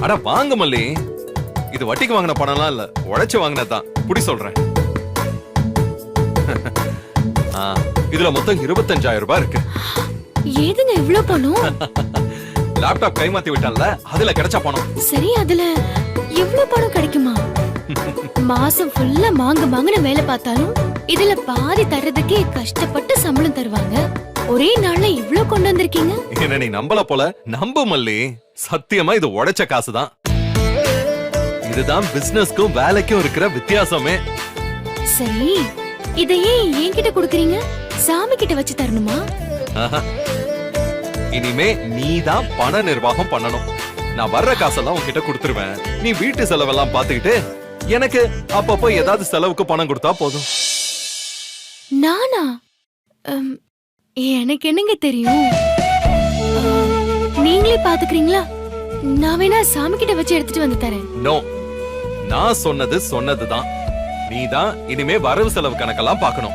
அட வாங்க மல்லி, இது வட்டிக்கு வாங்கின பணம்லாம் இல்ல, உழைச்சு வாங்கினதான். புடி சொல்றேன். இதுல மொத்தம் 25,000 ரூபாய் இருக்கு. ஏதுங்க இவ்ளோ பணம்? லேப்டாப் கைமாத்தி விட்டான்ல, அதுல கிடைச்ச பணம். சரி, அதுல இவ்ளோ பணம் கிடைக்குமா? மாசம் ஃபுல்லா மாங்கன்னு வேலை பார்த்தாலும் இதுல பாதி தர்றதுக்கே கஷ்டப்பட்டு சம்பளம் தருவாங்க. ஒரே நாள்ல இவ்ளோ கொண்டு வந்திருக்கீங்க. என்ன நீ நம்பல போல? நம்பு மல்லி, சத்தியமா இது உழைச்ச காசுதான். இதுதான் பிசினஸ்க்கும் வேலைக்கும் இருக்கிற வித்தியாசமே. சரி, இதையே என்கிட்ட கொடுக்கறீங்க? சாமி கிட்ட வச்சு தரணுமா? இனிமே நீதான் பண நிர்வாகம் பண்ணணும். நான் வர்ற காசெல்லாம் உன்கிட்ட கொடுத்துருவேன். நீ வீட்டு செலவெல்லாம் பாத்துக்கிட்டு எனக்கு அப்பப்போ ஏதாவது செலவுக்கு பணம் கொடுத்தா போதும். நானா? எனக்கு என்னங்க தெரியும்? நீங்களே பாத்துக்கிறீங்களா? நான் வேணா சாமி கிட்ட வச்சு எடுத்துட்டு வந்து தரேன். நோ, நான் சொன்னதுதான். நீதான் இனிமே வரவு செலவு கணக்கெல்லாம் பார்க்கணும்.